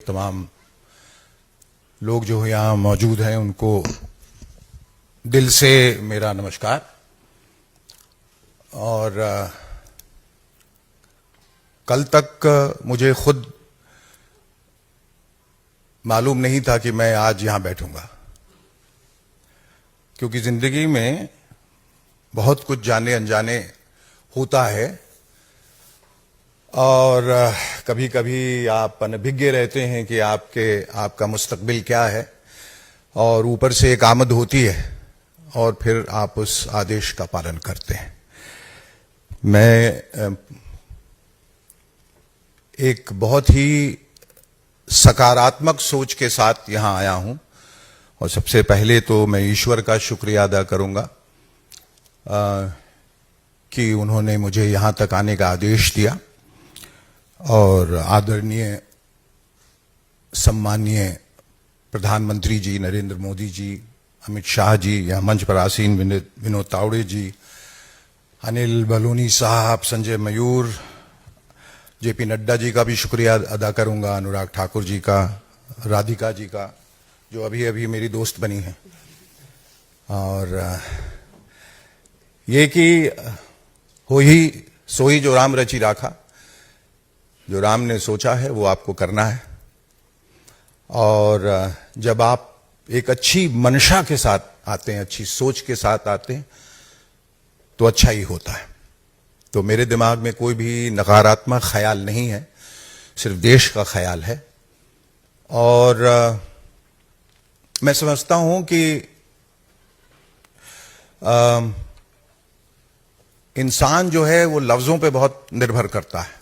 तमाम लोग जो यहाँ मौजूद हैं उनको दिल से मेरा नमस्कार। और कल तक मुझे खुद मालूम नहीं था कि मैं आज यहाँ बैठूंगा, क्योंकि जिंदगी में बहुत कुछ जाने अनजाने होता है और कभी कभी आप अनभिज्ञ रहते हैं कि आपका मुस्तकबिल क्या है, और ऊपर से एक आमद होती है और फिर आप उस आदेश का पालन करते हैं। मैं एक बहुत ही सकारात्मक सोच के साथ यहां आया हूं, और सबसे पहले तो मैं ईश्वर का शुक्रिया अदा करूंगा कि उन्होंने मुझे यहां तक आने का आदेश दिया। और आदरणीय सम्माननीय प्रधानमंत्री जी नरेंद्र मोदी जी, अमित शाह जी, यहाँ मंच पर आसीन विनोद तावड़े जी, अनिल बलूनी साहब, संजय मयूर, जेपी नड्डा जी का भी शुक्रिया अदा करूंगा, अनुराग ठाकुर जी का, राधिका जी का जो अभी अभी मेरी दोस्त बनी है। और ये कि हो ही सोई जो राम रची राखा, जो राम ने सोचा है वो आपको करना है। और जब आप एक अच्छी मंशा के साथ आते हैं, अच्छी सोच के साथ आते हैं, तो अच्छा ही होता है। तो मेरे दिमाग में कोई भी नकारात्मक ख्याल नहीं है, सिर्फ देश का ख्याल है। और मैं समझता हूं कि इंसान जो है वो लफ्जों पे बहुत निर्भर करता है,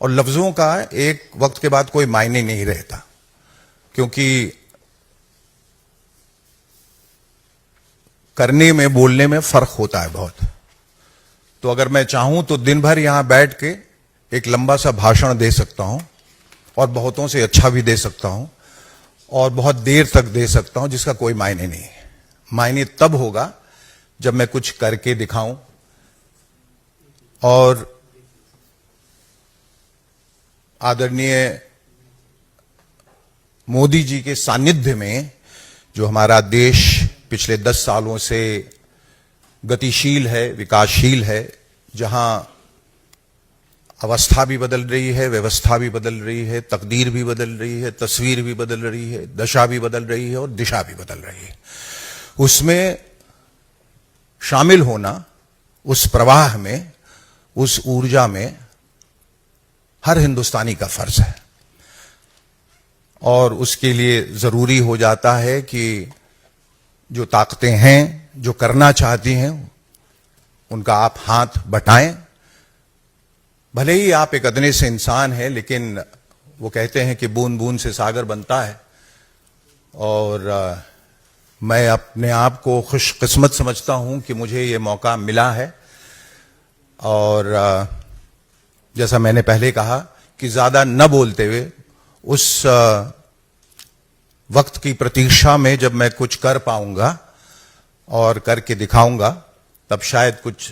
और लफ्जों का एक वक्त के बाद कोई मायने नहीं रहता, क्योंकि करने में बोलने में फर्क होता है बहुत। तो अगर मैं चाहूं तो दिन भर यहां बैठ के एक लंबा सा भाषण दे सकता हूं, और बहुतों से अच्छा भी दे सकता हूं, और बहुत देर तक दे सकता हूं, जिसका कोई मायने नहीं है। मायने तब होगा जब मैं कुछ करके दिखाऊं। और आदरणीय मोदी जी के सानिध्य में जो हमारा देश पिछले 10 सालों से गतिशील है, विकासशील है, जहां अवस्था भी बदल रही है, व्यवस्था भी बदल रही है, तकदीर भी बदल रही है, तस्वीर भी बदल रही है, दशा भी बदल रही है और दिशा भी बदल रही है, उसमें शामिल होना, उस प्रवाह में, उस ऊर्जा में हर हिंदुस्तानी का फर्ज है। और उसके लिए जरूरी हो जाता है कि जो ताकतें हैं, जो करना चाहती हैं, उनका आप हाथ बटाएं। भले ही आप एक अदने से इंसान हैं, लेकिन वो कहते हैं कि बूंद बूंद से सागर बनता है। और मैं अपने आप को खुशकिस्मत समझता हूं कि मुझे ये मौका मिला है। और जैसा मैंने पहले कहा कि ज्यादा न बोलते हुए उस वक्त की प्रतीक्षा में जब मैं कुछ कर पाऊंगा और करके दिखाऊंगा, तब शायद कुछ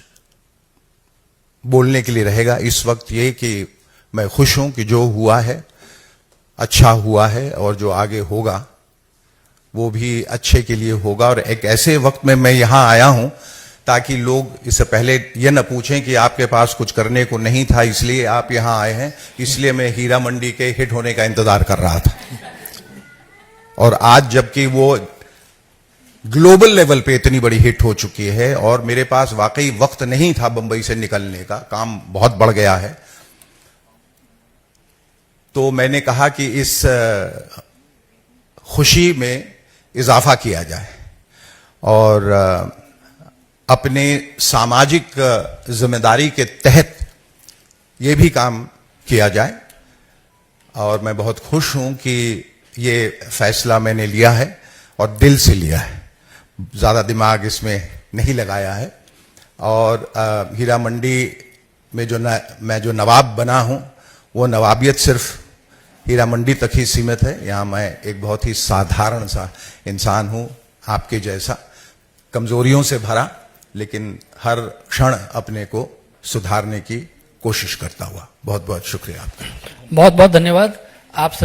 बोलने के लिए रहेगा। इस वक्त ये कि मैं खुश हूं कि जो हुआ है अच्छा हुआ है, और जो आगे होगा वो भी अच्छे के लिए होगा। और एक ऐसे वक्त में मैं यहां आया हूं ताकि लोग इससे पहले ये न पूछें कि आपके पास कुछ करने को नहीं था इसलिए आप यहां आए हैं। इसलिए मैं हीरा मंडी के हिट होने का इंतजार कर रहा था, और आज जबकि वो ग्लोबल लेवल पे इतनी बड़ी हिट हो चुकी है और मेरे पास वाकई वक्त नहीं था बंबई से निकलने का, काम बहुत बढ़ गया है, तो मैंने कहा कि इस खुशी में इजाफा किया जाए और अपने सामाजिक जिम्मेदारी के तहत ये भी काम किया जाए। और मैं बहुत खुश हूं कि ये फैसला मैंने लिया है और दिल से लिया है, ज्यादा दिमाग इसमें नहीं लगाया है। और हीरा मंडी में मैं जो नवाब बना हूं, वो नवाबियत सिर्फ हीरा मंडी तक ही सीमित है। यहां मैं एक बहुत ही साधारण सा इंसान हूं, आपके जैसा, कमजोरियों से भरा, लेकिन हर क्षण अपने को सुधारने की कोशिश करता हुआ। बहुत बहुत शुक्रिया आपका। बहुत बहुत धन्यवाद आप